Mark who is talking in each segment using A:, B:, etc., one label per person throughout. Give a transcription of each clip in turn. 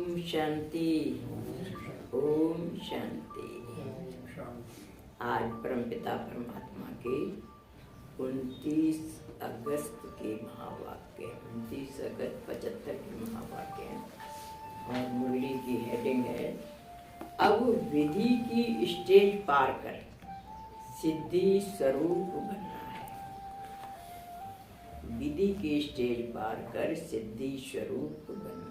A: शांति। ओम शांति। आज परमपिता परमात्मा के 29 अगस्त के महावाक्य, 29 अगस्त 75 के महावाक्य हैं और मुरली की हेडिंग है अब विधि की स्टेज पार कर सिद्धि स्वरूप बनना है। विधि की स्टेज पार कर सिद्धि स्वरूप बनना है।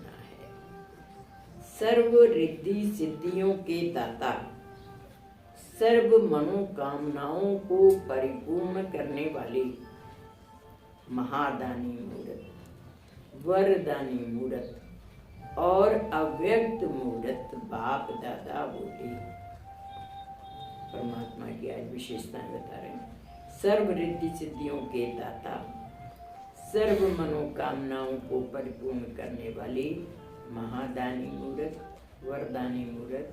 A: सर्व रिद्धि सिद्धियों के दाता, सर्व मनोकामनाओं को परिपूर्ण करने वाले महादानी मूर्त, वरदानी मूर्त और अव्यक्त मूर्त बाप दादा बोले। परमात्मा की आज विशेषताएं बता रहे हैं। सर्व रिद्धि सिद्धियों के दाता, सर्व मनोकामनाओं को परिपूर्ण करने वाले महादानी मूर्त, वरदानी मूर्त,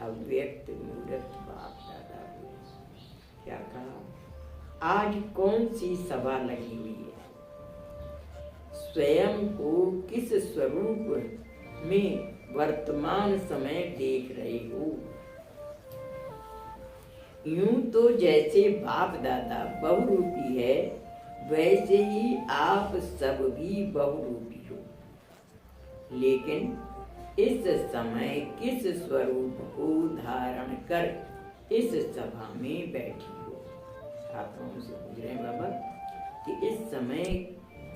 A: अव्यक्त मूर्त बाप दादा बोले। क्या कहा? आज कौन सी सभा लगी हुई है? स्वयं को किस स्वरूप में वर्तमान समय देख रहे हो? यूं तो जैसे बाप दादा बहुरूपी है, वैसे ही आप सब भी बहुरूपी हो। लेकिन इस समय किस स्वरूप को धारण कर इस सभा में बैठी हो? आप हमसे पूछ रहे हैं बाबा कि इस समय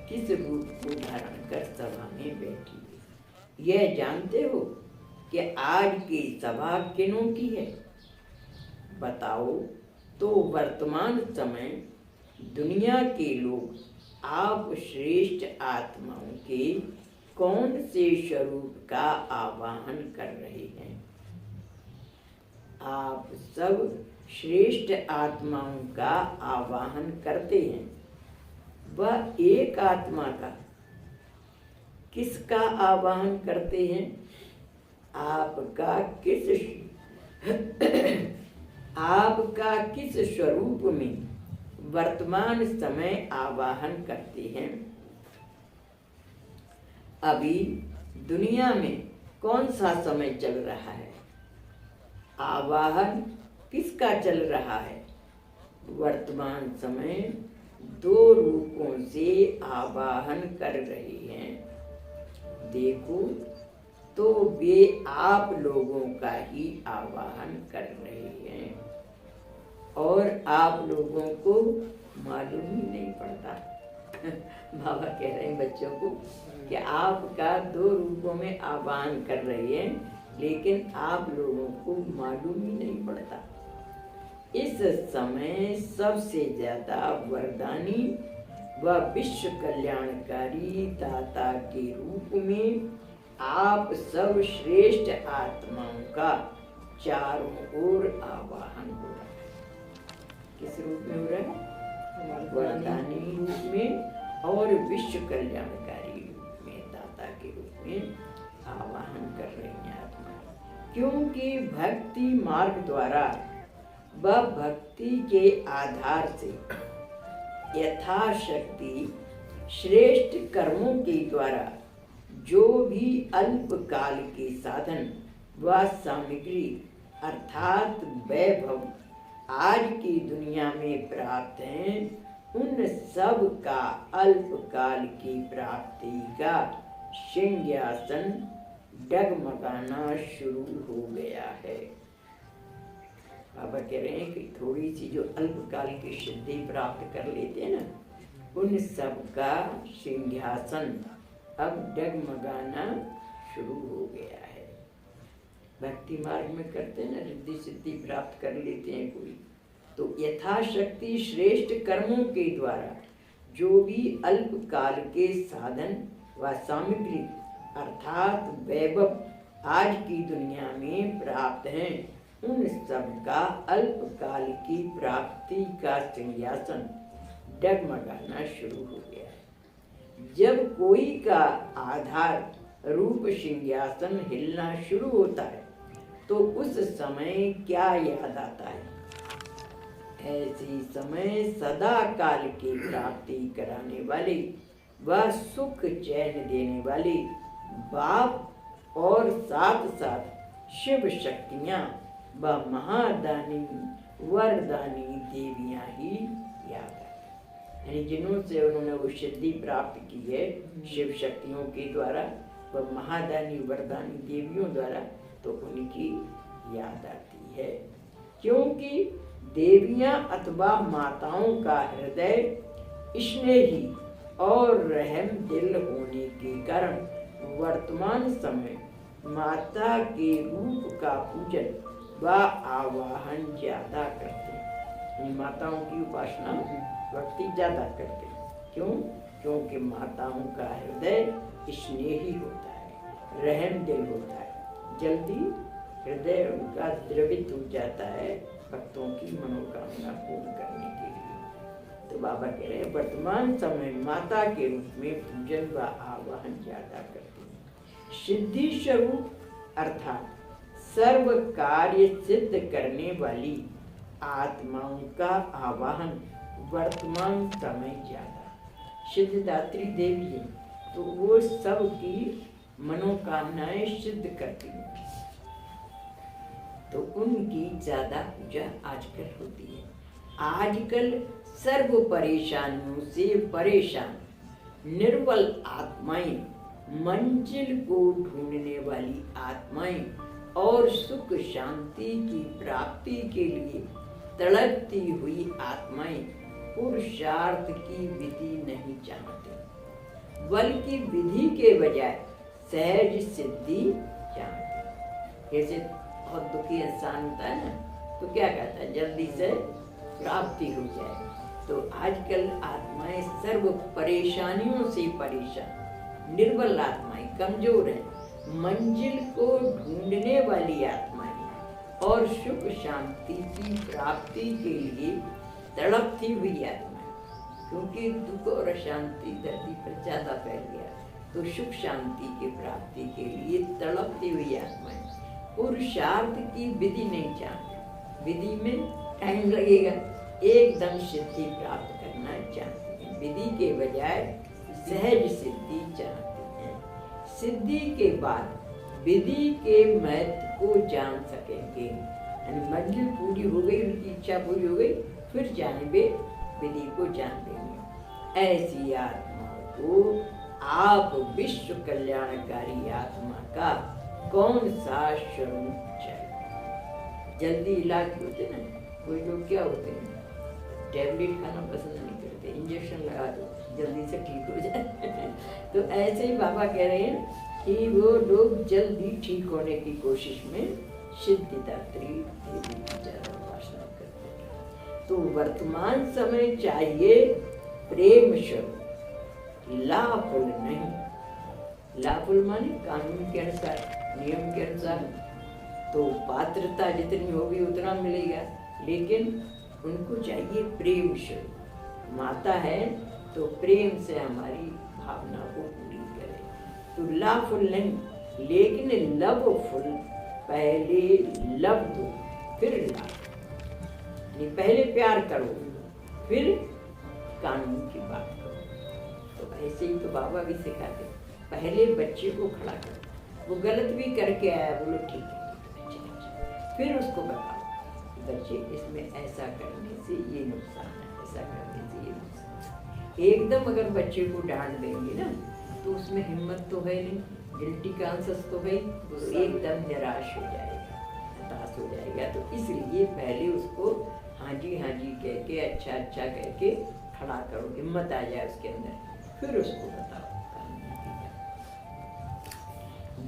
A: किस रूप को धारण कर सभा में बैठी हो? यह जानते हो कि आज की सभा किनों की है? बताओ तो वर्तमान समय दुनिया के लोग आप श्रेष्ठ आत्माओं के कौन से स्वरूप का आवाहन कर रहे हैं? आप सब श्रेष्ठ आत्माओं का आवाहन करते हैं। वह एक आत्मा का किसका आवाहन करते हैं? आपका किस स्वरूप में वर्तमान समय आवाहन करते हैं? अभी दुनिया में कौन सा समय चल रहा है? आवाहन किसका चल रहा है? वर्तमान समय दो रूपों से आवाहन कर रहे हैं। देखो तो वे आप लोगों का ही आवाहन कर रहे हैं और आप लोगों को मालूम ही नहीं पड़ता। बाबा कह रहे हैं बच्चों को कि आपका दो रूपों में आह्वान कर रही है, लेकिन आप लोगों को मालूम ही नहीं पड़ता। इस समय सबसे ज्यादा वरदानी व विश्व कल्याणकारी दाता के रूप में आप सब श्रेष्ठ आत्माओं का चारों ओर आवाहन हो रहा है। किस रूप में हो रहा है? वरदानी रूप में और विश्व कल्याणकारी रूप में, दाता के रूप में आवाहन कर रही हैं आत्मा। क्योंकि भक्ति मार्ग द्वारा व भक्ति के आधार से यथाशक्ति श्रेष्ठ कर्मों के द्वारा जो भी अल्पकाल के साधन व सामग्री अर्थात वैभव आज की दुनिया में प्राप्त हैं, उन सब का अल्पकाल की प्राप्ति का सिंहासन डगमगाना शुरू हो गया है। बाबा कह रहे हैं कि थोड़ी सी जो अल्पकाल की सिद्धि प्राप्त कर लेते हैं ना, उन सब का सिंहासन अब डगमगाना शुरू हो गया है। भक्ति मार्ग में करते हैं ना, रिद्धि सिद्धि प्राप्त कर लेते हैं कोई, तो यथाशक्ति श्रेष्ठ कर्मों के द्वारा जो भी अल्पकाल के साधन व सामग्री अर्थात वैभव आज की दुनिया में प्राप्त हैं, उन सब का अल्पकाल की प्राप्ति का सिंहासन डगमगाना शुरू हो गया है। जब कोई का आधार रूप सिंहासन हिलना शुरू होता है तो उस समय क्या याद आता है? ऐसी समय सदा काल की प्राप्ति कराने वाले व सुख चैन देने वाले बाप और साथ साथ शिव शक्तियाँ व महादानी वरदानी देवियाँ ही याद आती। यानी जिन्हों से उन्होंने वो सिद्धि प्राप्त की है शिव शक्तियों के द्वारा व महादानी वरदानी देवियों द्वारा, तो उनकी याद आती है। क्योंकि देवियां अथवा माताओं का हृदय स्नेही और रहम दिल होने के कारण वर्तमान समय माता के रूप का पूजन व आवाहन ज्यादा करते हैं। माताओं की उपासना भक्ति ज्यादा करते हैं। क्यों? क्योंकि माताओं का हृदय स्नेही होता है, रहम दिल होता है, जल्दी हृदय उनका द्रवित हो जाता है भक्तों की मनोकामना पूर्ण करने के लिए। तो बाबा कह रहे हैं वर्तमान समय माता के रूप में पूजन व आवाहन ज्यादा करते हैं। सिद्धि स्वरूप अर्थात सर्व कार्य सिद्ध करने वाली आत्माओं का आवाहन वर्तमान समय ज्यादा। सिद्धिदात्री देवी है तो वो सब की मनोकामनाएं सिद्ध करती हैं, तो उनकी ज्यादा पूजा आजकल होती है। आजकल सर्व परेशानियों से परेशान निर्बल आत्माएं, मंजिल को ढूंढने वाली आत्माएं और सुख शांति की प्राप्ति के लिए तड़पती हुई आत्माएं पुरुषार्थ की विधि नहीं चाहते, बल्कि विधि के बजाय सहज सिद्धि चाहते। जैसे बहुत दुखी इंसान होता है ना, तो क्या कहता है जल्दी से प्राप्ति हो जाए। तो आजकल आत्माएं सर्व परेशानियों से परेशान, निर्बल आत्माएं, कमजोर है, मंजिल को ढूंढने वाली आत्माएं और सुख शांति की प्राप्ति के लिए तड़पती हुई आत्माएं। क्योंकि दुख और अशांति धरती पर ज्यादा फैल गया, तो सुख शांति की प्राप्ति के लिए तड़पती हुई आत्माएं पुरुषार्थ की विधि नहीं चाहती, विधि में टाइम लगेगा, एकदम सिद्धि प्राप्त करना चाहती हैं, विधि के बजाय सहज सिद्धि चाहती हैं। सिद्धि के बाद विधि के महत्व को जान सकेंगे, यानी मंजिल पूरी हो गई, उनकी इच्छा पूरी हो गई, फिर जाने वे विधि को जान लेंगे। ऐसी आत्माओं को आप विश्व कल्याणकारी आत्मा का कौन सा स्वरूप चाहिए? जल्दी इलाज होते ना, कोई लोग क्या होते हैं टैबलेट खाना पसंद नहीं करते, इंजेक्शन लगा दो जल्दी से ठीक हो जाए। तो ऐसे ही बाबा कह रहे हैं कि वो लोग जल्दी ठीक होने की कोशिश में सिद्धिदात्री देवी की ज्यादा उपासना करते हैं। तो वर्तमान समय चाहिए प्रेम स्वरूप, लाफुल नहीं। लाफुल माने कानून के अनुसार, नियम के अनुसार, तो पात्रता जितनी होगी उतना मिलेगा, लेकिन उनको चाहिए प्रेम स्वरूप। माता है तो प्रेम से हमारी भावना को पूरी करे। तो लाफुल नहीं, लेकिन लवफुल, पहले लव दो फिर लाभ, पहले प्यार करो फिर कानून की बात करो। तो ऐसे ही तो बाबा भी सिखाते, पहले बच्चे को खड़ा करो, वो गलत भी करके आया, बोलो ठीक है फिर उसको बताओ बच्चे इसमें ऐसा करने से ये नुकसान है, ऐसा करने से ये नुकसान है। एकदम अगर बच्चे को डांट देंगे ना तो उसमें हिम्मत तो है नहीं, गिल्टी कॉन्शियस तो है, तो एकदम निराश हो जाएगा, हताश हो जाएगा। तो इसलिए पहले उसको हाँ जी कह के अच्छा कह के खड़ा करो, हिम्मत आ जाए उसके अंदर, फिर उसको बताओ।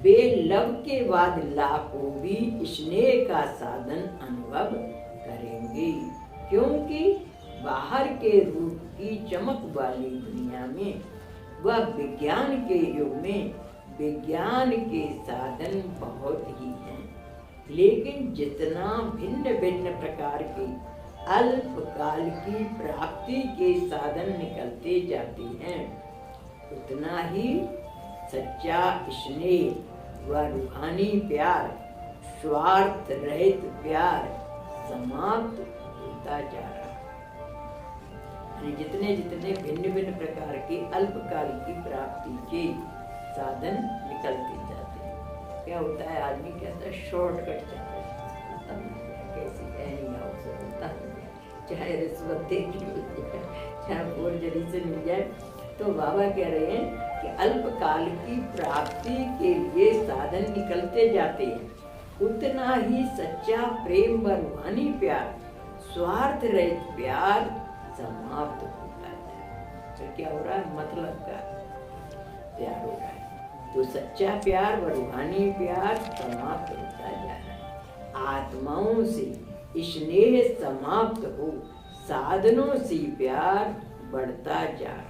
A: बेलव के बाद ला को भी स्नेह का साधन अनुभव करेंगे, क्योंकि बाहर के रूप की चमक वाली दुनिया में व विज्ञान के युग में विज्ञान के साधन बहुत ही हैं, लेकिन जितना भिन्न भिन्न प्रकार के अल्पकाल की प्राप्ति के साधन निकलते जाते हैं, उतना ही सच्चा स्नेह व रूहानी प्यार, स्वार्थ रहित प्यार समाप्त होता जा रहा है। जितने जितने भिन्न भिन्न प्रकार के अल्पकाल की प्राप्ति के साधन निकलते जाते हैं, क्या होता है, आदमी कहता है शॉर्टकट चाहता है, कैसी एनी हाउस होता है, चाहे रिश्वत दे के मिल जाए, चाहे फोर्जरी से मिल जाए। तो बाबा कह रहे हैं कि अल्पकाल की प्राप्ति के लिए साधन निकलते जाते हैं, उतना ही सच्चा प्रेम व रूहानी प्यार, स्वार्थ रहित प्यार समाप्त होता है। तो क्या हो रहा है, मतलब का प्यार हो रहा है। तो सच्चा प्यार व रूहानी प्यार समाप्त होता जा रहा है। आत्माओं से स्नेह समाप्त हो, साधनों से प्यार बढ़ता जा रहा है।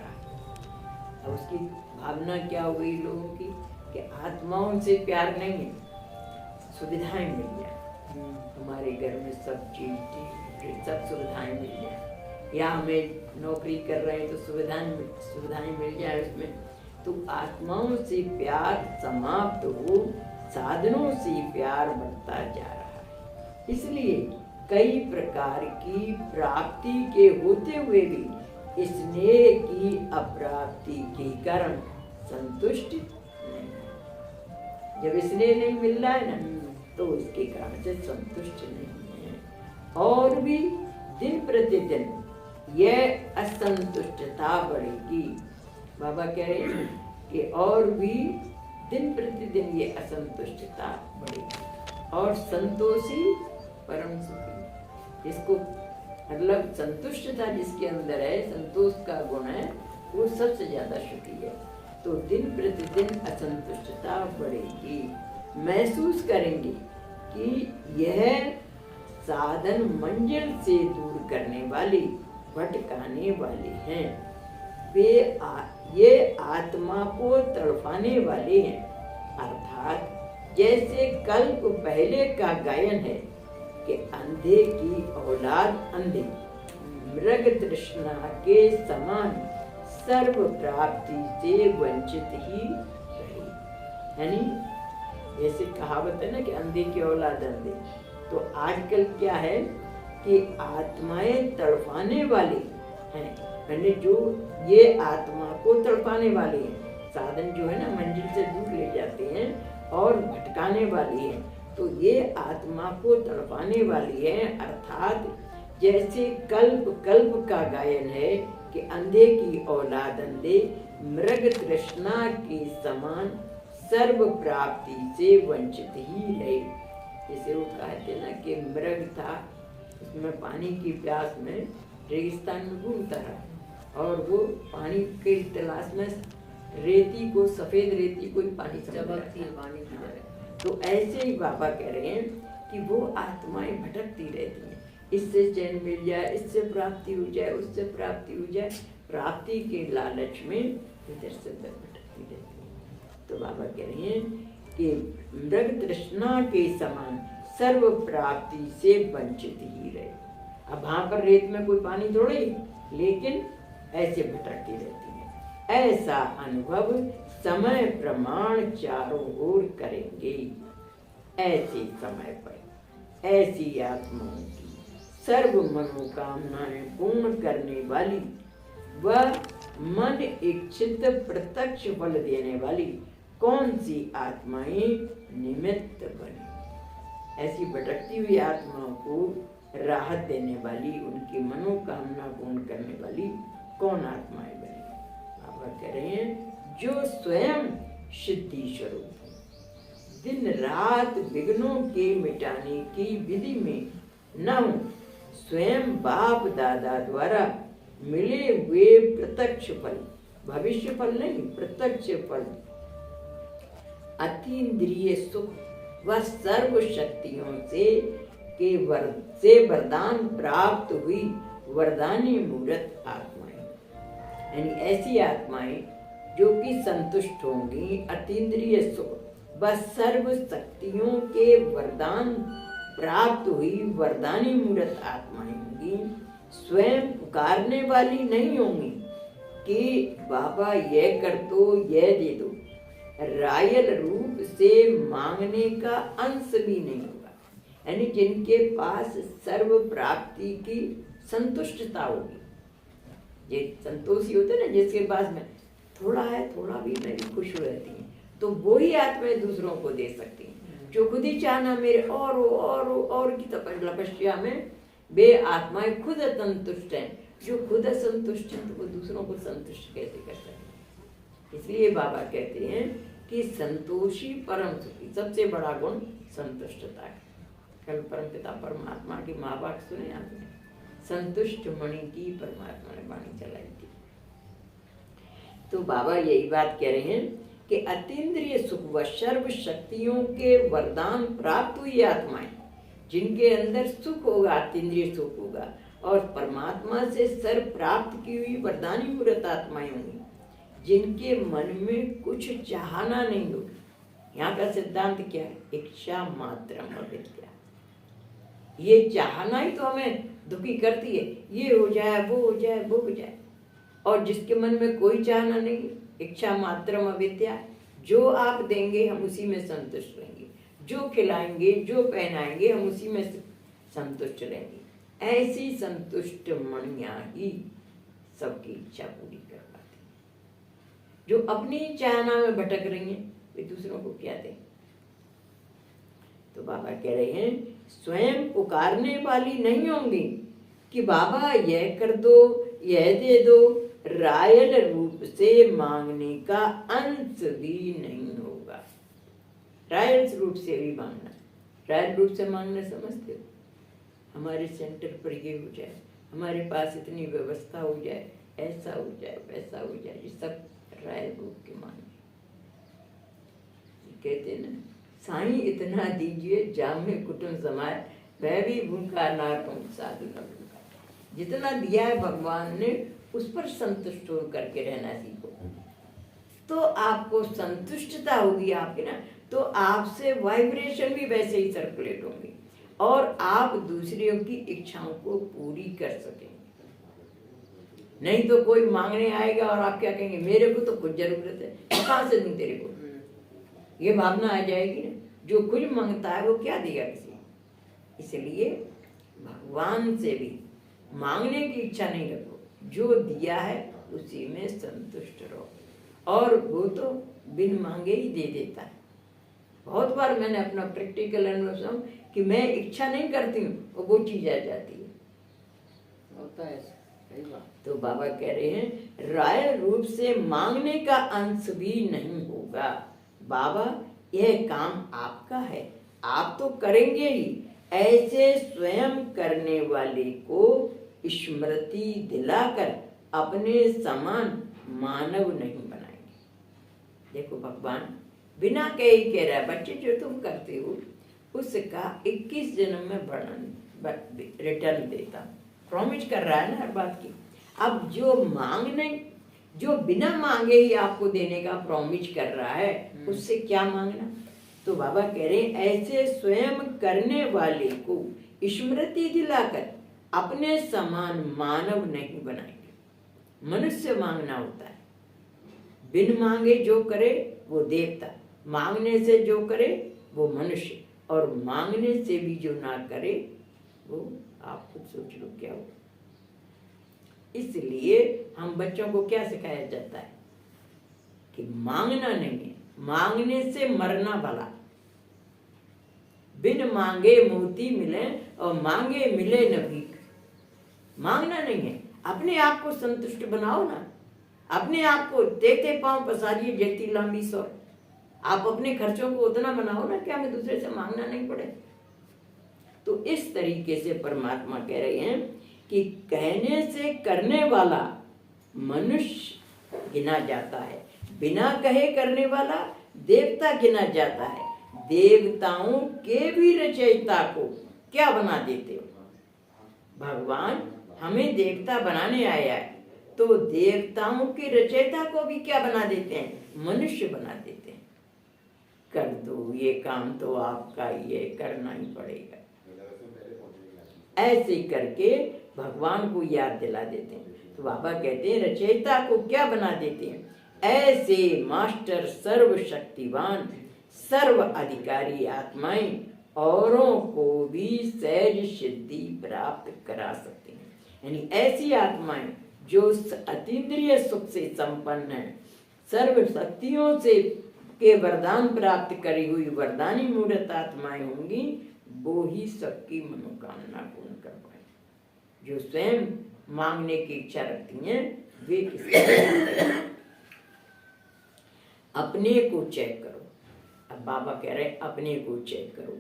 A: अब उसकी भावना क्या हो गई लोगों की कि आत्माओं से प्यार नहीं है, सुविधाएं मिल जाए, हमारे घर में सब चीज सब सुविधाएं मिल जाए, या हमें नौकरी कर रहे हैं तो सुविधाएं मिल जाए उसमें। तो आत्माओं से प्यार समाप्त हो, साधनों से प्यार बढ़ता जा रहा है। इसलिए कई प्रकार की प्राप्ति के होते हुए भी स्नेह की अप्राप्ति के कारण संतुष्ट नहीं। जब स्नेह नहीं मिल रहा है ना, तो उसके कारण से संतुष्ट नहीं है, और भी दिन प्रतिदिन यह असंतुष्टता बढ़ेगी। बाबा कह रहे हैं कि और भी दिन प्रतिदिन ये असंतुष्टता बढ़ेगी, और संतोषी परम सुखी, इसको मतलब संतुष्टता जिसके अंदर है, संतोष का गुण है, वो सबसे ज्यादा सुखी है। तो दिन प्रतिदिन असंतुष्टता बढ़ेगी, महसूस करेंगे कि यह साधन मंजिल से दूर करने वाली, भटकाने वाले हैं। ये आत्मा को तड़पाने वाले हैं। अर्थात जैसे कल्प पहले का गायन है कि अंधे की औलाद अंधे, मृग तृष्णा के समान सर्व प्राप्ति से वंचित ही रहे। यानी ऐसे कहावत है ना कि अंधे की औलाद अंधे। तो आजकल क्या है कि आत्माएं तड़पाने वाले हैं, यानी जो ये आत्मा को तड़पाने वाले हैं, साधन जो है ना मंजिल से दूर ले जाते हैं और भटकाने वाली है। तो ये आत्मा को तड़पाने वाली है। अर्थात जैसे कल्प कल्प का गायन है कि अंधे की औलाद अंधे, मृग तृष्णा के समान सर्व प्राप्ति से वंचित ही रहे। जैसे वो कहते ना कि मृग था, उसमें पानी की प्यास में रेगिस्तान में घूमता रहा, और वो पानी के तलाश में रेती को, सफेद रेती को ही पानी चमकती है पानी की तरह। तो ऐसे ही बाबा कह रहे हैं कि वो आत्माएं भटकती रहती हैं, इससे चैन मिल जाए, इससे प्राप्ति हो जाए, उससे प्राप्ति हो जाए, प्राप्ति के लालच में इधर से उधर भटकती रहती है। तो बाबा कह रहे हैं कि मृग तृष्णा के समान सर्व प्राप्ति से वंचित ही रहे। अब वहां पर रेत में कोई पानी थोड़े, लेकिन ऐसे भटकती रहती है। ऐसा अनुभव समय प्रमाण चारों ओर करेंगे। ऐसे समय पर ऐसी आत्माओं की सर्व मनोकामनाएं पूर्ण करने वाली व मन इच्छित प्रत्यक्ष फल देने वाली कौन सी आत्माएं निमित्त बनी। ऐसी भटकती हुई आत्माओं को राहत देने वाली, उनकी मनोकामना पूर्ण करने वाली कौन आत्माएं बनी। बाबा कह रहे हैं जो स्वयं सिद्धि स्वरूप है, दिन रात विघ्नों के मिटाने की विधि में न हो, स्वयं बाप दादा द्वारा मिले हुए प्रत्यक्ष फल, भविष्य फल नहीं, प्रत्यक्ष फल, अतीन्द्रिय सुख व सर्व शक्तियों से वरदान प्राप्त हुई वरदानी मूर्त आत्माएं, यानी ऐसी आत्माएं जो कि संतुष्ट होंगी, अतीन्द्रिय सुख व सर्व शक्तियों के वरदान प्राप्त हुई वरदानी मूर्त आत्माएं होंगी। स्वयं पुकारने वाली नहीं होंगी कि बाबा यह कर दो, यह दे दो, रायल रूप से मांगने का अंश भी नहीं होगा। यानी जिनके पास सर्व प्राप्ति की संतुष्टता होगी, ये संतोषी होते ना, जिसके पास में थोड़ा है, थोड़ा भी नहीं खुश रहती है, तो वो ही आत्माएं दूसरों को दे सकती हैं। जो खुद ही चाहना मेरे और की तपस्या में वे आत्माएं खुद असंतुष्ट हैं। जो खुद असंतुष्ट हैं तो वो दूसरों को संतुष्ट कैसे कर सकते। इसलिए बाबा कहते हैं कि संतोषी परम सुखी, सबसे बड़ा गुण संतुष्टता है। कल परमपिता परमात्मा की माँ बाप सुने आपने, संतुष्ट मणि की परमात्मा ने वाणी चलाई थी। तो बाबा यही बात कह रहे हैं कि अतीन्द्रिय सुख व सर्व शक्तियों के वरदान प्राप्त हुई आत्माएं, जिनके अंदर सुख होगा, अतीन्द्रिय सुख होगा, और परमात्मा से सर्व प्राप्त की हुई वरदानी मूर्त आत्माएं होंगी, जिनके मन में कुछ चाहना नहीं होगी। यहाँ का सिद्धांत क्या है? इच्छा मात्रम अविद्या। ये चाहना ही तो हमें दुखी करती है, ये हो जाए, वो हो जाए, वो हो जाए। और जिसके मन में कोई चाहना नहीं, इच्छा मात्रम अविद्या, जो आप देंगे हम उसी में संतुष्ट रहेंगे, जो खिलाएंगे, जो पहनाएंगे हम उसी में संतुष्ट रहेंगे। ऐसी संतुष्ट मणियां ही सबकी इच्छा पूरी कर पाती। जो अपनी चाहना में भटक रही हैं वे दूसरों को क्या दें। तो बाबा कह रहे हैं स्वयं पुकारने वाली नहीं होंगी कि बाबा यह कर दो, यह दे दो। रायल रूप से मांगने का अंश भी नहीं होगा। रायल रूप से भी मांगना, रायल रूप से मांगना समझते हो? हमारे सेंटर पर ये हो जाए, हमारे पास इतनी व्यवस्था हो जाए, ऐसा हो जाए, वैसा हो जाए, ये सब रायल रूप के मांगे। कहते ना, साईं इतना दीजिए जामे कुटुंब समाए, वह भी भूखा ना रहूं साधु न भूखा। जितना दिया है भगवान ने उस पर संतुष्ट हो करके रहना सीखो, तो आपको संतुष्टता होगी आपकी ना, तो आपसे वाइब्रेशन भी वैसे ही सर्कुलेट होंगे और आप दूसरों की इच्छाओं को पूरी कर सकेंगे। नहीं तो कोई मांगने आएगा और आप क्या कहेंगे, मेरे को तो कुछ जरूरत है, कहाँ से दूं तेरे को, ये भावना आ जाएगी ना। जो खुद मांगता है वो क्या देगा किसी। इसलिए भगवान से भी मांगने की इच्छा नहीं रखो, जो दिया है उसी में संतुष्ट रहो, और वो तो बिन मांगे ही दे देता है। बहुत बार मैंने अपना प्रैक्टिकल अनुभव सुना कि मैं इच्छा नहीं करती हूँ और वो चीज आ जाती है, होता है। तो बाबा कह रहे हैं राय रूप से मांगने का अंश भी नहीं होगा। बाबा यह काम आपका है, आप तो करेंगे ही। ऐसे स्वयं करने वाले को स्मृति दिलाकर अपने समान मानव नहीं बनाएंगे। देखो भगवान बिना कहे ही कह रहा है, बच्चे जो तुम करते हो उसका 21 जन्म में वर्णन रिटर्न देता, प्रॉमिस कर रहा है ना हर बात की। अब जो मांगने, जो बिना मांगे ही आपको देने का प्रॉमिस कर रहा है, उससे क्या मांगना। तो बाबा कह रहे हैं ऐसे स्वयं करने वाले को स्मृति दिलाकर अपने समान मानव नहीं बनाएंगे। मनुष्य मांगना होता है, बिन मांगे जो करे वो देवता, मांगने से जो करे वो मनुष्य, और मांगने से भी जो ना करे वो आप खुद सोच लो क्या हो। इसलिए हम बच्चों को क्या सिखाया जाता है कि मांगना नहीं है, मांगने से मरना भला। बिन मांगे मोती मिले और मांगे मिले न भीख। मांगना नहीं है, अपने आप को संतुष्ट बनाओ ना, अपने आप को देते पांव पसारिए जैती लंबी सौर। आप अपने खर्चों को उतना बनाओ ना कि हमें दूसरे से मांगना नहीं पड़े। तो इस तरीके से परमात्मा कह रहे हैं कि कहने से करने वाला मनुष्य गिना जाता है, बिना कहे करने वाला देवता गिना जाता है। देवताओं के भी रचयिता को क्या बना देते हो। भगवान हमें देवता बनाने आया है, तो देवताओं के रचयिता को भी क्या बना देते हैं, मनुष्य बना देते हैं। कर दो ये काम तो आपका ये करना ही पड़ेगा, ऐसे करके भगवान को याद दिला देते हैं। तो बाबा कहते हैं रचयिता को क्या बना देते हैं, ऐसे मास्टर सर्वशक्तिवान सर्व अधिकारी आत्माएं औरों को भी सहज सिद्धि प्राप्त करा सकते हैं। यानी ऐसी आत्माएं जो अतीन्द्रिय सुख से संपन्न है, सर्व शक्तियों से के वरदान प्राप्त करी हुई वरदानी मूर्त आत्माएं होंगी, वो ही सबकी मनोकामना पूर्ण कर पाए। जो स्वयं मांगने की इच्छा रखती हैं वे किसी अपने को चेक करो। अब बाबा कह रहे हैं अपने को चेक करो,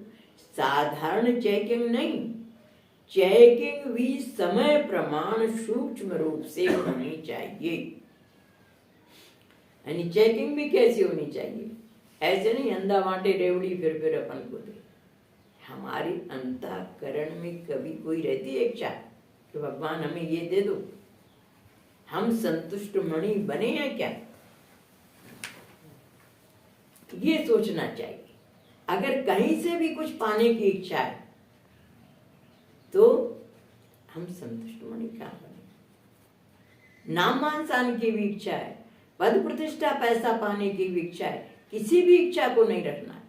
A: साधारण चेकिंग नहीं, चेकिंग भी समय प्रमाण सूक्ष्म रूप से होनी चाहिए। यानी चेकिंग भी कैसी होनी चाहिए, ऐसे नहीं अंधा वांटे रेवड़ी फिर अपन को दे। हमारी अंतःकरण में कभी कोई रहती है इच्छा कि भगवान हमें ये दे दो, हम संतुष्ट मणि बने हैं क्या, ये सोचना चाहिए। अगर कहीं से भी कुछ पाने की इच्छा है तो हम संतुष्ट मणि कहाँ बने। नाम मान शान की भी इच्छा है, पद प्रतिष्ठा पैसा पाने की भी इच्छा है, किसी भी इच्छा को नहीं रखना है।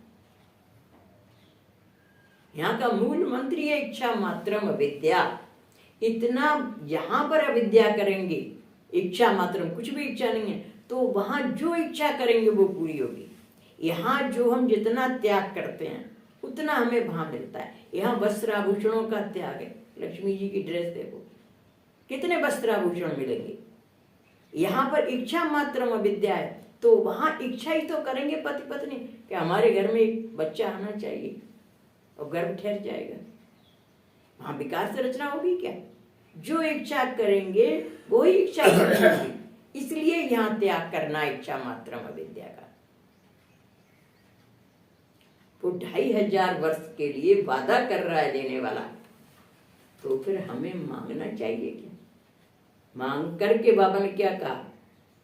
A: यहाँ का मूल मंत्र है इच्छा मात्रम अविद्या। इतना यहाँ पर अविद्या करेंगे, इच्छा मात्रम, कुछ भी इच्छा नहीं है, तो वहां जो इच्छा करेंगे वो पूरी होगी। यहाँ जो हम जितना त्याग करते हैं उतना हमें वहां मिलता है। यहाँ वस्त्र आभूषणों का त्याग है, लक्ष्मी जी की ड्रेस देखो कितने वस्त्र आभूषण मिलेंगे। यहाँ पर इच्छा मात्रम अविद्या है, तो वहां इच्छा ही तो करेंगे पति पत्नी कि हमारे घर में एक बच्चा आना चाहिए, और गर्भ ठहर जाएगा, वहां विकास रचना होगी क्या। जो इच्छा करेंगे वो ही इच्छा करेंगे। इसलिए यहाँ त्याग करना इच्छा मात्रम अविद्या का। वो 2500 वर्ष के लिए वादा कर रहा है देने वाला, तो फिर हमें मांगना चाहिए क्या। मांग करके बाबा ने क्या कहा,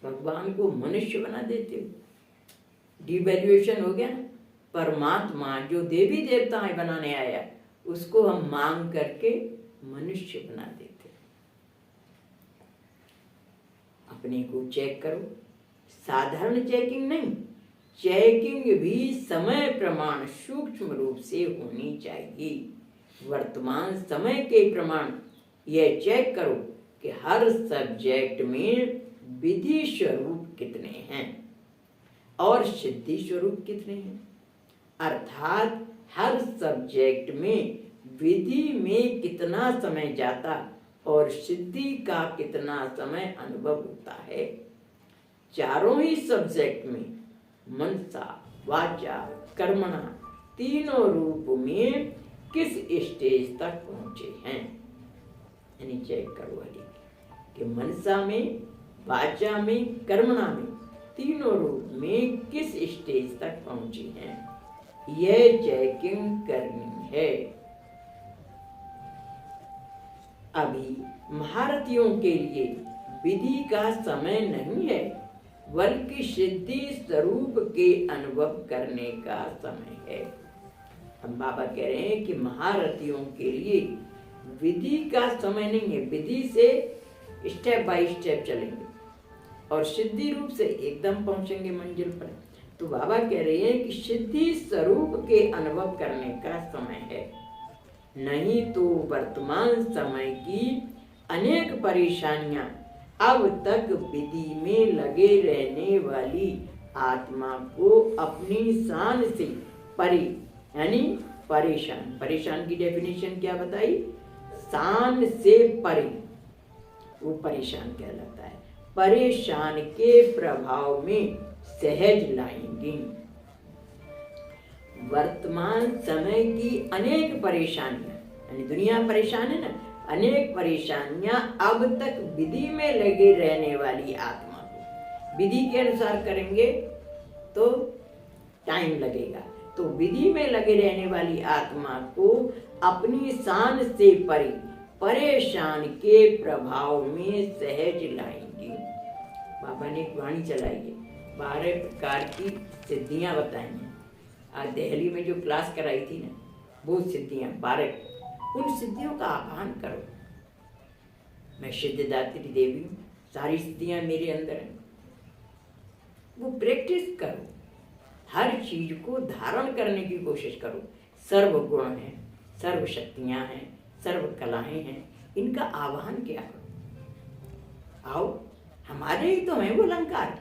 A: भगवान को मनुष्य बना देते हो। डिवैल्यूएशन हो गया ना। परमात्मा जो देवी देवताएं बनाने आया उसको हम मांग करके मनुष्य बना देते। अपने को चेक करो, साधारण चेकिंग नहीं, चेकिंग भी समय प्रमाण सूक्ष्म रूप से होनी चाहिए। वर्तमान समय के प्रमाण यह चेक करो कि हर सब्जेक्ट में विधि स्वरूप कितने हैं और सिद्धि स्वरूप कितने हैं। अर्थात हर सब्जेक्ट में विधि में कितना समय जाता और सिद्धि का कितना समय अनुभव होता है। चारों ही सब्जेक्ट में मनसा वाचा कर्मणा तीनों रूप में किस स्टेज तक पहुंचे हैं। यानी चेक करो कि मनसा में, वाचा में, कर्मणा में तीनों रूप में किस स्टेज तक पहुंचे हैं, यह चेकिंग करनी है। अभी महारथियों के लिए विधि का समय नहीं है, बल्कि सिद्धि स्वरूप के अनुभव करने का समय है। हम बाबा कह रहे हैं कि महारथियों के लिए विधि का समय नहीं है, विधि से स्टेप बाय स्टेप चलेंगे और सिद्धि रूप से एकदम पहुंचेंगे मंजिल पर। तो बाबा कह रहे हैं कि सिद्धि स्वरूप के अनुभव करने का समय है, नहीं तो वर्तमान समय की अनेक परेशानियां अब तक विधि में लगे रहने वाली आत्मा को अपनी शान से परे, यानी परेशान, परेशान की डेफिनेशन क्या बताई, शान से परे, वो परेशान कहलाता है, परेशान के प्रभाव में सहज लाएंगी। वर्तमान समय की अनेक परेशानियां, यानी दुनिया परेशान है ना, अनेक परेशानियां अब तक विधि में लगे रहने वाली आत्मा को, विधि के अनुसार करेंगे तो टाइम लगेगा, तो विधि में लगे रहने वाली आत्मा को अपनी शान से परे, परेशान के प्रभाव में सहज लाएंगी। बाबा ने एक वाणी चलाई है, 12 प्रकार की सिद्धियां बताई हैं। आज दिल्ली में जो क्लास कराई थी ना, वो सिद्धियां 12, उन सिद्धियों का आह्वान करो। मैं सिद्धिदात्री देवी हूँ, सारी सिद्धियां मेरे अंदर हैं, वो प्रैक्टिस करो, हर चीज को धारण करने की कोशिश करो। सर्व गुण हैं, सर्व शक्तियां हैं, सर्व कलाएं हैं, इनका आह्वान किया करो। आओ, हमारे ही तो हैं वो अलंकार,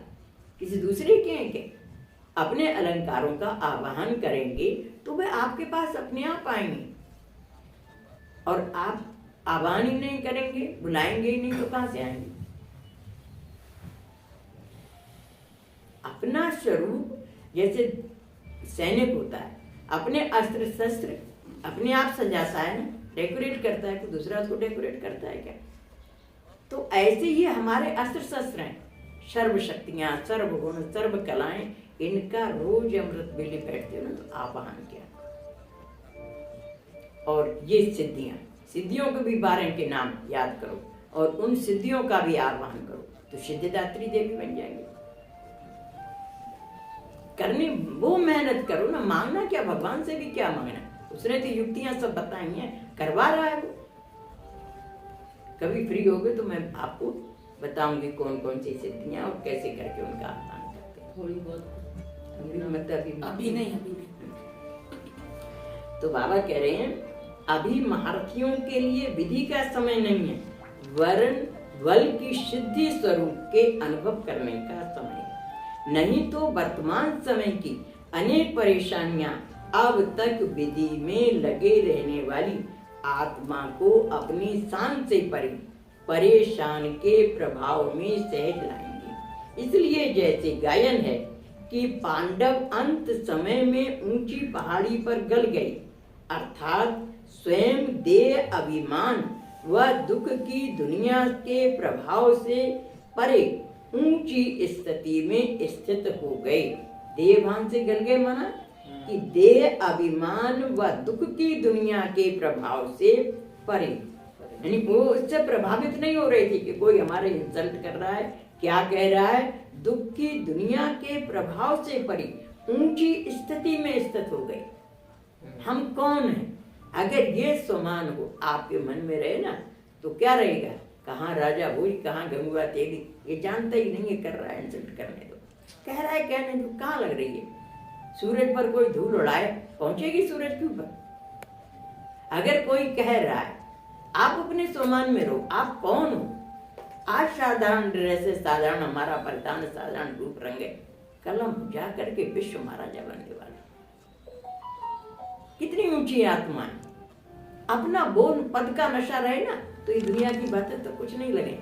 A: किसी दूसरे के हैं क्या। अपने अलंकारों का आवाहन करेंगे तो वे आपके पास अपने आप आएंगे। और आप आह्वान ही नहीं करेंगे, बुलाएंगे ही नहीं, तो कहां से आएंगे? अपना स्वरूप, जैसे सैनिक होता है, अपने अस्त्र शस्त्र अपने आप सजाता है ना, डेकोरेट करता है, कोई दूसरा उसको डेकोरेट करता है क्या? तो ऐसे ही हमारे अस्त्र शस्त्र हैं, सर्व शक्तियां, सर्व गुण, सर्व कलाएं, इनका रोज अमृत बेले बैठते हो ना तो आवाहन किया। और ये सिद्धियां, सिद्धियों को भी 12 के नाम याद करो और उन सिद्धियों का भी आह्वान करो तो सिद्धिदात्री देवी बन जाएंगे। करनी वो मेहनत करो ना, मांगना क्या, भगवान से भी क्या मांगना, उसने तो युक्तियां सब बताई हैं, करवा रहा है वो। कभी फ्री होगे तो मैं आपको बताऊंगी कौन कौन सी सिद्धियां और कैसे करके उनका आह्वान करते हैं।
B: थोड़ी बहुत
A: मतलब
B: अभी नहीं।
A: तो बाबा कह रहे हैं अभी महारथियों के लिए विधि का समय नहीं है, वरन बल की सिद्धि स्वरूप के अनुभव करने का समय है। नहीं तो वर्तमान समय की अनेक परेशानियां अब तक विधि में लगे रहने वाली आत्मा को अपनी शान से परेशान के प्रभाव में सहज लाएंगे। इसलिए जैसे गायन है कि पांडव अंत समय में ऊंची पहाड़ी पर गल गए, अर्थात स्वयं देह अभिमान व दुख की दुनिया के प्रभाव से परे ऊंची स्थिति में स्थित हो गए। देहभान से गल गए माना कि देह अभिमान व दुख की दुनिया के प्रभाव से परे, यानी वो उससे प्रभावित नहीं हो रही थी कि कोई हमारे इंसल्ट कर रहा है, क्या कह रहा है, दुख की दुनिया के प्रभाव से परे ऊंची स्थिति में स्थित हो गए। हम कौन हैं? अगर ये समान हो आपके मन में रहे ना तो क्या रहेगा, कहाँ राजा भोज, कहाँ गंगुआ तेली, ये जानता ही नहीं है, कर रहा है इंसल्ट करने दो, कह रहा है कहने दो, कहाँ लग रही है? सूरज पर कोई धूल उड़ाए पहुंचेगी सूरज के ऊपर? अगर कोई कह रहा है आप अपने सम्मान में रहो, आप कौन हो? आज साधारण ड्रेस है, साधारण हमारा परिधान, साधारण रूप रंग है, कल हम जा करके विश्व महाराजा बनने वाले। कितनी ऊंची आत्मा है। अपना बोल पद का नशा रहे ना तो ये दुनिया की बातें तो कुछ नहीं लगे।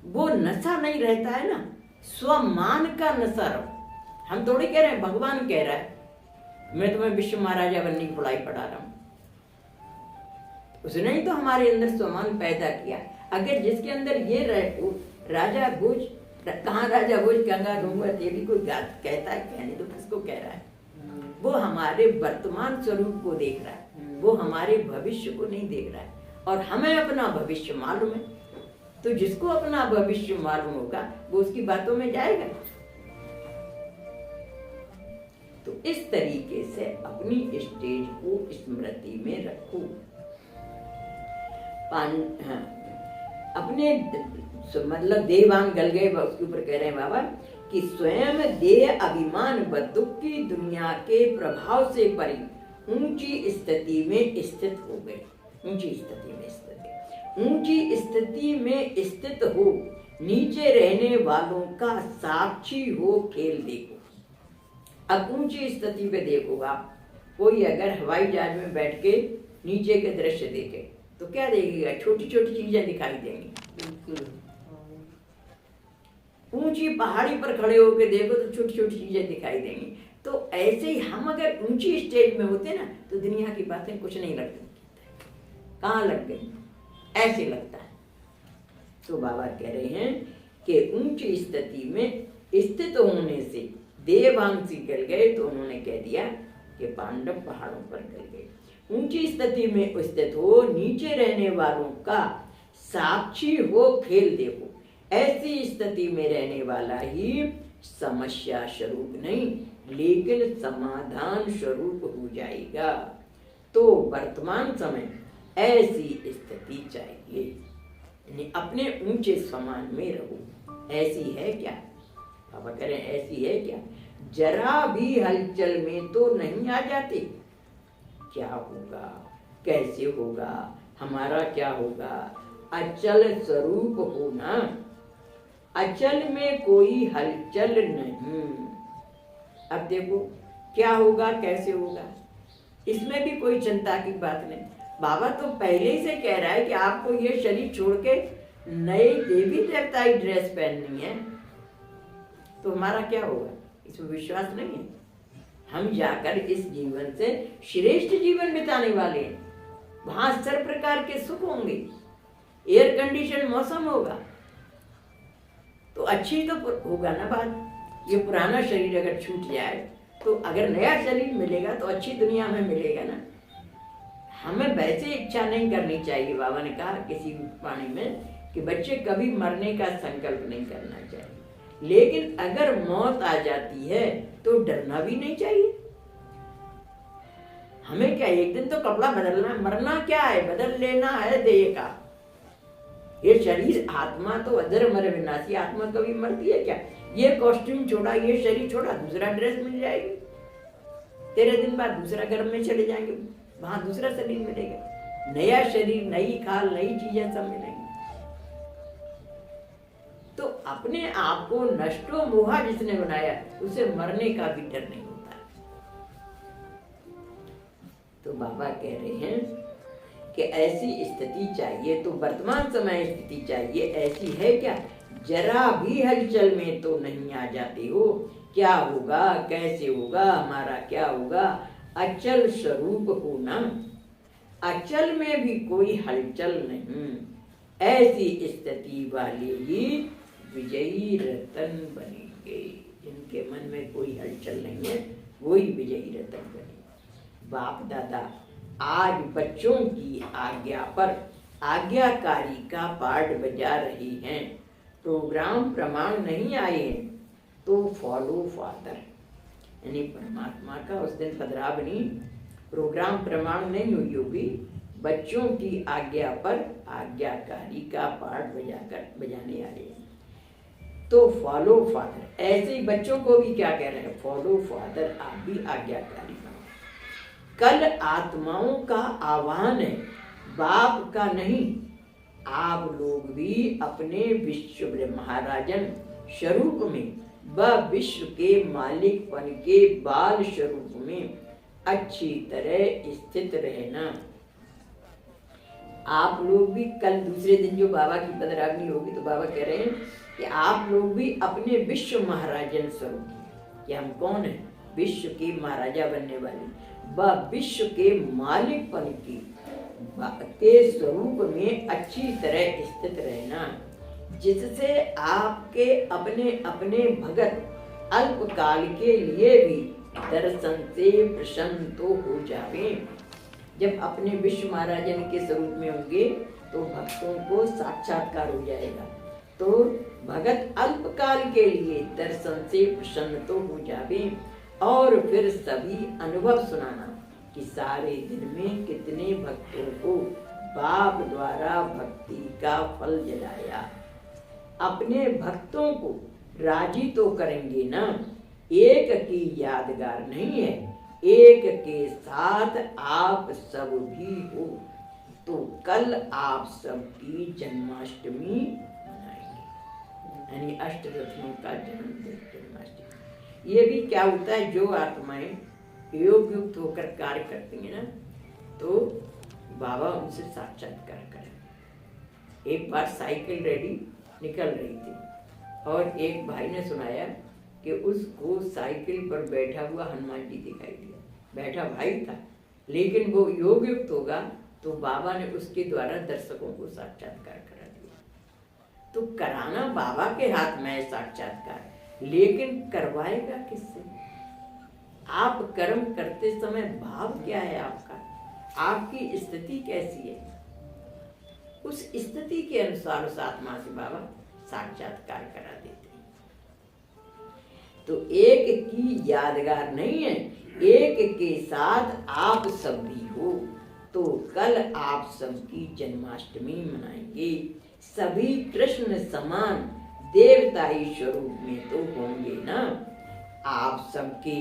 A: वो नशा नहीं रहता है ना, स्वमान का नशा रहो। हम थोड़ी कह रहे हैं, भगवान कह रहा है मैं तुम्हें विश्व महाराजा बनने की पढ़ाई पढ़ा रहा हूं। उसने ही तो हमारे अंदर स्वमान पैदा किया। अगर जिसके अंदर ये राजा भोज, कहाँ राजा भोज, गंगा गंगुआ तेली कोई कहता है, कहने तो किसको कह रहा है? वो हमारे वर्तमान स्वरूप को देख रहा है, वो हमारे भविष्य को नहीं देख रहा है। और हमें अपना भविष्य मालूम है, तो जिसको अपना भविष्य मालूम होगा वो उसकी बातों में जाएगा। तो इस तरीके से अपनी स्टेज को स्मृति में रखो। अपने मतलब देहभान गल गए, उसके ऊपर कह रहे हैं बाबा कि स्वयं देह अभिमान व दुख की दुनिया के प्रभाव से परे ऊंची स्थिति में स्थित हो गए। ऊंची स्थिति में स्थित, ऊंची स्थिति में स्थित हो, नीचे रहने वालों का साक्षी हो खेल देखो। अब ऊंची स्थिति पे देखो आप, कोई अगर हवाई जहाज में बैठ के नीचे के दृश्य देखे तो क्या देखेगा? छोटी छोटी चीजें दिखाई देंगी। ऊंची पहाड़ी पर खड़े होकर देखो तो छोटी छोटी चीजें दिखाई देंगी। तो ऐसे ही हम अगर ऊंची स्टेज में होते ना तो दुनिया की बातें कुछ नहीं लगती। कहाँ लग गई? ऐसे लगता है। तो बाबा कह रहे हैं कि ऊंची स्थिति में स्थित होने से देहभान से गल गए, तो उन्होंने कह दिया कि पांडव पहाड़ों पर गल गए। ऊंची स्थिति में स्थित हो, नीचे रहने वालों का साक्षी हो खेल देखो। ऐसी स्थिति में रहने वाला ही समस्या स्वरूप नहीं लेकिन समाधान स्वरूप हो जाएगा। तो वर्तमान समय ऐसी स्थिति चाहिए, यानी अपने ऊंचे समान में रहो। ऐसी है क्या? बाबा कह रहे हैं ऐसी है क्या? जरा भी हलचल में तो नहीं आ जाते। क्या होगा, कैसे होगा, हमारा क्या होगा? अचल स्वरूप होना, अचल में कोई हलचल नहीं। अब देखो क्या होगा कैसे होगा, इसमें भी कोई चिंता की बात नहीं। बाबा तो पहले ही से कह रहा है कि आपको ये शरीर छोड़ के नई देवी देवता की ड्रेस पहननी है, तो हमारा क्या होगा, इसमें विश्वास नहीं है। हम जाकर इस जीवन से श्रेष्ठ जीवन बिताने वाले हैं, वहां सर्व प्रकार के सुख होंगे, एयर कंडीशन मौसम होगा, तो अच्छी तो होगा ना बात। ये पुराना शरीर अगर छूट जाए तो अगर नया शरीर मिलेगा तो अच्छी दुनिया में मिलेगा ना। हमें वैसे इच्छा नहीं करनी चाहिए। बाबा ने कहा किसी वाणी में कि बच्चे कभी मरने का संकल्प नहीं करना चाहिए, लेकिन अगर मौत आ जाती है तो डरना भी नहीं चाहिए। हमें क्या एक दिन तो कपड़ा बदलना, मरना क्या है, बदल लेना है देह का। ये शरीर आत्मा तो अजर मर विनाशी, आत्मा कभी मरती है क्या। ये कॉस्ट्यूम छोड़ा, ये शरीर छोड़ा, दूसरा ड्रेस मिल जाएगी, 13 दिन बाद दूसरा घर में चले जाएंगे, वहां दूसरा शरीर मिलेगा, नया शरीर, नई खाल, नई चीजें सब मिलेंगी। तो अपने आप को नष्टो मोहा जिसने बनाया उसे मरने का भी डर नहीं होता। तो बाबा कह रहे हैं कि ऐसी स्थिति चाहिए, तो वर्तमान समय स्थिति चाहिए। ऐसी है क्या, जरा भी हलचल में तो नहीं आ जाते हो। क्या होगा कैसे होगा, हमारा क्या होगा, अचल स्वरूप होना, अचल में भी कोई हलचल नहीं। ऐसी स्थिति वाले ही विजयी रतन बनेंगे। जिनके मन में कोई हलचल नहीं है वही विजयी रतन बनेंगे। बाप दादा आज बच्चों की आज्ञा पर आज्ञाकारी का पाठ बजा रही हैं। प्रोग्राम प्रमाण नहीं आए हैं तो फॉलो फादर, यानी परमात्मा का उस दिन पधरावनी प्रोग्राम प्रमाण नहीं हुई होगी। बच्चों की आज्ञा पर आज्ञाकारी का पाठ बजाने आ रहे हैं, तो फॉलो फादर। ऐसे ही बच्चों को भी क्या कह रहे हैं, फॉलो फादर, आप भी आज्ञाकारी बनो। कल आत्माओं का आह्वान है, बाप का नहीं। आप लोग भी अपने विश्व महाराजन स्वरूप में व विश्व के मालिकपन के बाल स्वरूप में अच्छी तरह स्थित रहना। आप लोग भी कल दूसरे दिन जो बाबा की पधरावनी होगी तो बाबा कह रहे हैं कि आप लोग भी अपने विश्व महाराजन स्वरूप, कि हम कौन है, विश्व के महाराजा बनने वाले, व विश्व के मालिकपन के स्वरूप में अच्छी तरह स्थित रहना, जिससे आपके अपने अपने भगत अल्पकाल के लिए भी दर्शन से प्रसन्न तो हो जावे। जब अपने विश्व महाराजन के स्वरूप में होंगे तो भक्तों को साक्षात्कार हो जाएगा, तो भगत अल्पकाल के लिए दर्शन से प्रसन्न तो हो जावे। और फिर सभी अनुभव सुनाना कि सारे दिन में कितने भक्तों को बाप द्वारा भक्ति का फल दिलाया। अपने भक्तों को राजी तो करेंगे ना, एक की यादगार नहीं है, एक के साथ आप सब भी हो। तो कल आप सबकी जन्माष्टमी मनाएंगे, यानी अष्टरत्नों का जन्मदिन जन्माष्टमी। ये भी क्या होता है, जो आत्माएं योग युक्त होकर कार्य करती हैं ना, तो बाबा उनसे साक्षात्कार करें। एक बार साइकिल रैली निकल रही थी और एक भाई ने सुनाया कि उसको साइकिल पर बैठा हुआ हनुमान जी दिखाई दिया। बैठा भाई था, लेकिन वो योग युक्त होगा तो बाबा ने उसके द्वारा दर्शकों को साक्षात्कार करा दिया। तो कराना बाबा के हाथ में है साक्षात्कार, लेकिन करवाएगा किससे। आप कर्म करते समय भाव क्या है आपका, आपकी स्थिति कैसी है, उस स्थिति के अनुसार उस आत्मा से बाबा साक्षात्कार करा देते हैं। तो एक की यादगार नहीं है, एक के साथ आप सब भी हो। तो कल आप सबकी जन्माष्टमी मनाएंगे। सभी कृष्ण समान देवताई स्वरूप में तो होंगे ना। आप सबके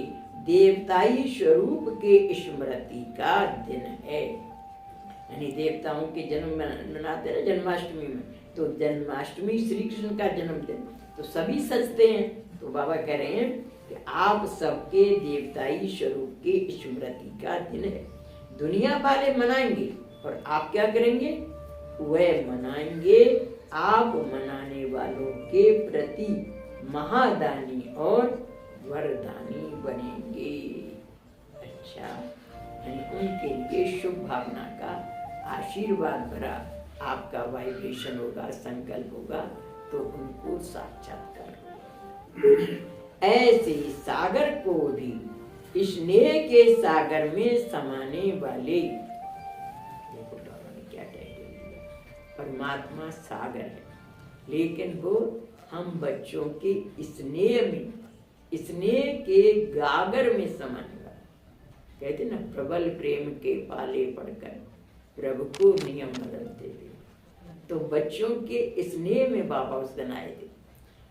A: देवताई स्वरूप के स्मृति का दिन है, यानी देवताओं के जन्म मनाते हैं जन्माष्टमी में। तो जन्माष्टमी श्री कृष्ण का जन्मदिन, तो सभी सजते हैं। तो बाबा कह रहे हैं कि आप सबके देवताई स्वरूप की स्मृति का दिन है। दुनिया वाले मनाएंगे और आप क्या करेंगे? वह मनाएंगे। आप मनाने वालों के प्रति महादानी और वरदानी बनेंगे। अच्छा, उनके लिए शुभ भावना का आशीर्वाद भरा आपका वाइब्रेशन होगा, संकल्प होगा, तो उनको साक्षात्कार होगा। ऐसे सागर को भी स्नेह के सागर में समाने वाले, देखो ने क्या टाइटल दिया, परमात्मा सागर है, लेकिन वो हम बच्चों के स्नेह में, स्नेह के गागर में समाने वाला। कहते ना, प्रबल प्रेम के पाले पड़कर प्रभु को नियम बदलते थे। तो बच्चों के स्नेह में बाबा उस दिन आए थे।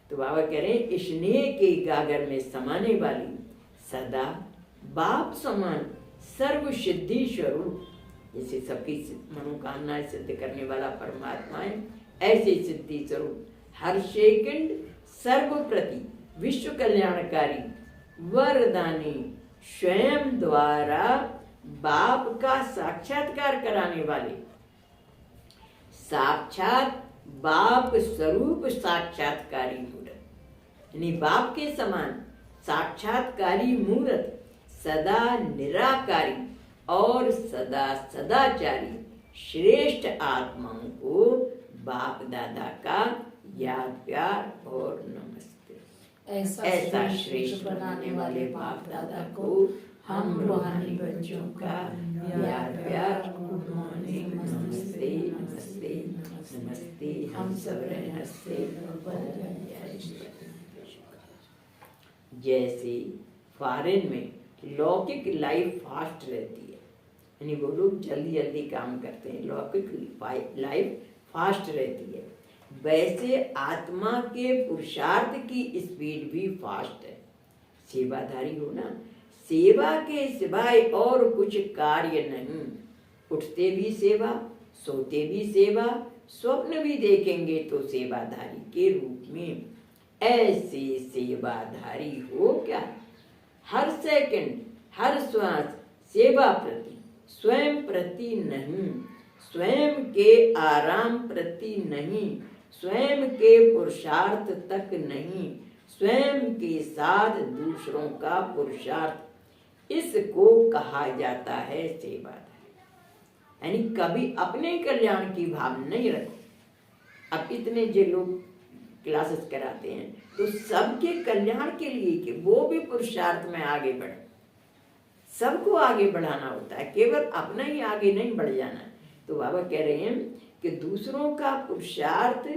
A: तो बाबा कह रहे हैं स्नेह के गागर में समाने वाली सदा बाप समान सर्व सिद्धि स्वरूप, जैसे सबकी मनोकामनाएं सिद्ध करने वाला परमात्मा है, ऐसे सिद्धि स्वरूप हर सेकंड सर्वप्रति विश्व कल्याणकारी वरदानी स्वयं द्वारा बाप का साक्षात्कार कराने वाले, साक्षात बाप स्वरूप साक्षात्कारी मूर्त, यानी बाप के समान साक्षात्कारी मूर्त, सदा निराकारी और सदा सदाचारी श्रेष्ठ आत्माओं को बाप दादा का याद प्यार और नमस्ते। ऐसा श्रेष्ठ बनाने वाले बाप दादा को हम रूहानी बच्चों का याद प्यार, गुड मॉर्निंग, नमस्ते नमस्ते नमस्ते, हम सब हंसते। जैसे फॉरेन में लौकिक लाइफ फास्ट रहती है, यानी वो लोग जल्दी जल्दी काम करते हैं, लौकिक लाइफ फास्ट रहती है, वैसे आत्मा के पुरुषार्थ की स्पीड भी फास्ट है। सेवाधारी हो ना, सेवा के सिवाय और कुछ कार्य नहीं। उठते भी सेवा, सोते भी सेवा, स्वप्न भी देखेंगे तो सेवाधारी के रूप में। ऐसे सेवाधारी हो क्या? हर सेकंड, हर श्वास सेवा प्रति, स्वयं प्रति नहीं, स्वयं के आराम प्रति नहीं, स्वयं के पुरुषार्थ तक नहीं, स्वयं के साथ दूसरों का पुरुषार्थ, इसको कहा जाता है सेवाधारी। यानी कभी अपने कल्याण की भावना नहीं रखो। अब इतने जो लोग क्लासेस कराते हैं तो सबके कल्याण के लिए कि वो भी पुरुषार्थ में आगे बढ़े, सबको आगे बढ़ाना होता है, केवल अपना ही आगे नहीं बढ़ जाना। तो बाबा कह रहे हैं कि दूसरों का पुरुषार्थ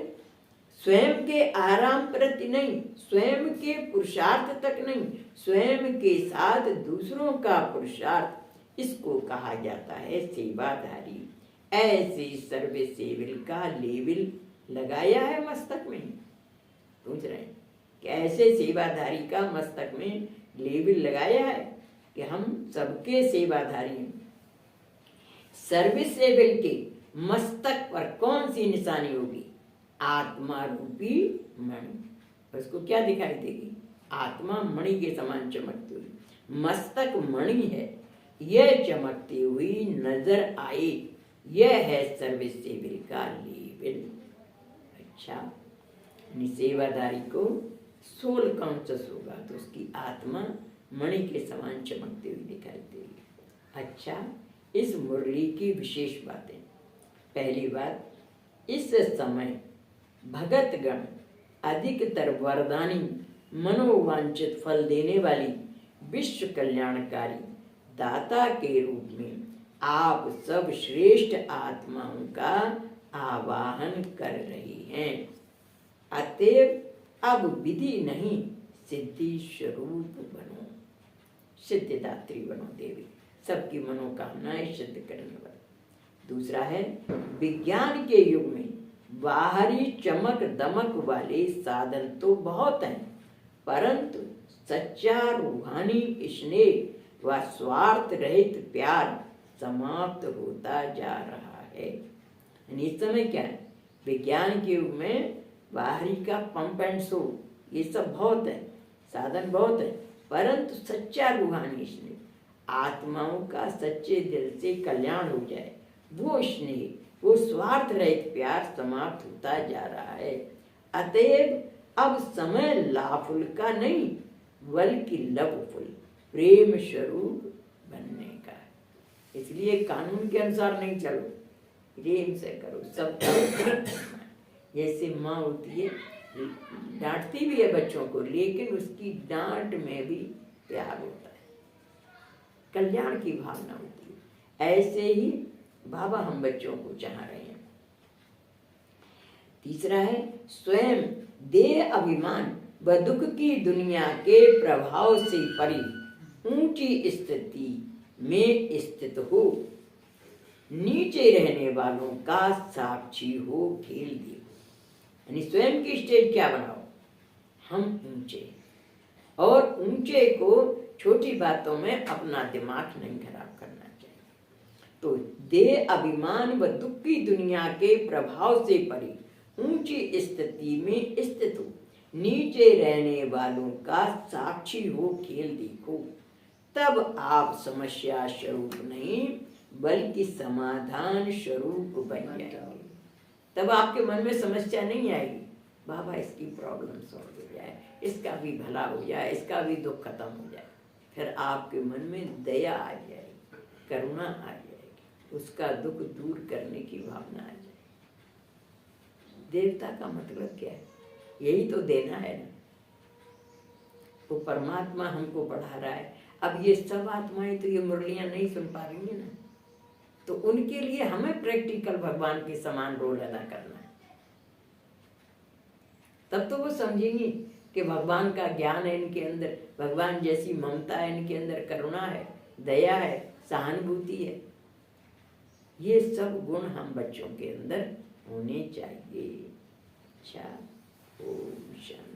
A: स्वयं के आराम प्रति नहीं, स्वयं के पुरुषार्थ तक नहीं, स्वयं के साथ दूसरों का पुरुषार्थ, इसको कहा जाता है सेवाधारी। ऐसे सर्वे सेविल का लेविल लगाया है मस्तक में। पूछ रहे हैं कि ऐसे सेवाधारी का मस्तक में लेविल लगाया है कि हम सबके सेवाधारी हैं। सर्विस सेविल के मस्तक पर कौन सी निशानी होगी? आत्मा रूपी मणि। उसको क्या दिखाई देगी? आत्मा मणि के समान चमकती हुई, मस्तक मणि है, यह चमकती हुई नजर आए, यह है सर्विस सेविल का लेविल। अच्छा, सेवादारी को सोल कॉन्शस होगा तो उसकी आत्मा मणि के समान चमकती हुई दिखाई देगी। अच्छा, इस मुरली की विशेष बातें। पहली बात, इस समय भगतगण अधिकतर वरदानी मनोवांछित फल देने वाली विश्व कल्याणकारी दाता के रूप में आप सब श्रेष्ठ आत्माओं का आवाहन कर रही हैं। अतएव अब विधि नहीं, सिद्धि स्वरूप बनो, सिद्धिदात्री बनो देवी, सबकी मनोकामनाएं सिद्ध करने वाली। दूसरा है, विज्ञान के युग में बाहरी चमक दमक वाले साधन तो बहुत हैं, परंतु सच्चा रूहानी स्नेह व स्वार्थ रहित प्यार समाप्त होता जा रहा है। इस समय क्या है? विज्ञान के युग में बाहरी का पंप एंड शो ये सब बहुत है, साधन बहुत है, परंतु सच्चा रूहानी स्नेह, आत्माओं का सच्चे दिल से कल्याण हो जाए, वो स्नेह, वो स्वार्थ रहित प्यार समाप्त होता जा रहा है। अतएव अब समय लाफुल का नहीं बल्कि लवफुल प्रेम स्वरूप बनने का है। इसलिए कानून के अनुसार नहीं चलो, प्रेम से करो, सब करो। जैसे माँ होती है, डांटती भी है बच्चों को, लेकिन उसकी डांट में भी प्यार होता है, कल्याण की भावना होती है। ऐसे ही बाबा हम बच्चों को चाह रहे हैं। तीसरा है स्वयं देह अभिमान व दुख की दुनिया के प्रभाव से परी ऊंची स्थिति में स्थित हो, नीचे रहने वालों का साक्षी हो, खेल दे। यानी स्वयं की स्टेज क्या बनाओ, हम ऊंचे, और ऊंचे को छोटी बातों में अपना दिमाग नहीं खराब करना चाहिए। तो देह अभिमान व दुख की दुनिया के प्रभाव से परे ऊंची स्थिति में स्थित हो, नीचे रहने वालों का साक्षी हो, खेल देखो, तब आप समस्या स्वरूप नहीं बल्कि समाधान स्वरूप बन जाएंगे। तब आपके मन में समस्या नहीं आएगी, बाबा इसकी प्रॉब्लम सॉल्व हो जाए, इसका भी भला हो जाए, इसका भी दुख खत्म हो जाए। फिर आपके मन में दया आ जाएगी, करुणा आ जाएगी, उसका दुख दूर करने की भावना आ जाएगी। देवता का मतलब क्या है? यही तो देना है ना। वो परमात्मा हमको पढ़ा रहा है। अब ये सब आत्माएं तो ये मुरलियां नहीं सुन पा रही है ना, तो उनके लिए हमें प्रैक्टिकल भगवान के समान रोल अदा करना है। तब तो वो समझेंगी कि भगवान का ज्ञान है इनके अंदर, भगवान जैसी ममता है इनके अंदर, करुणा है, दया है, सहानुभूति है। ये सब गुण हम बच्चों के अंदर होने चाहिए। अच्छा, ओम शांति।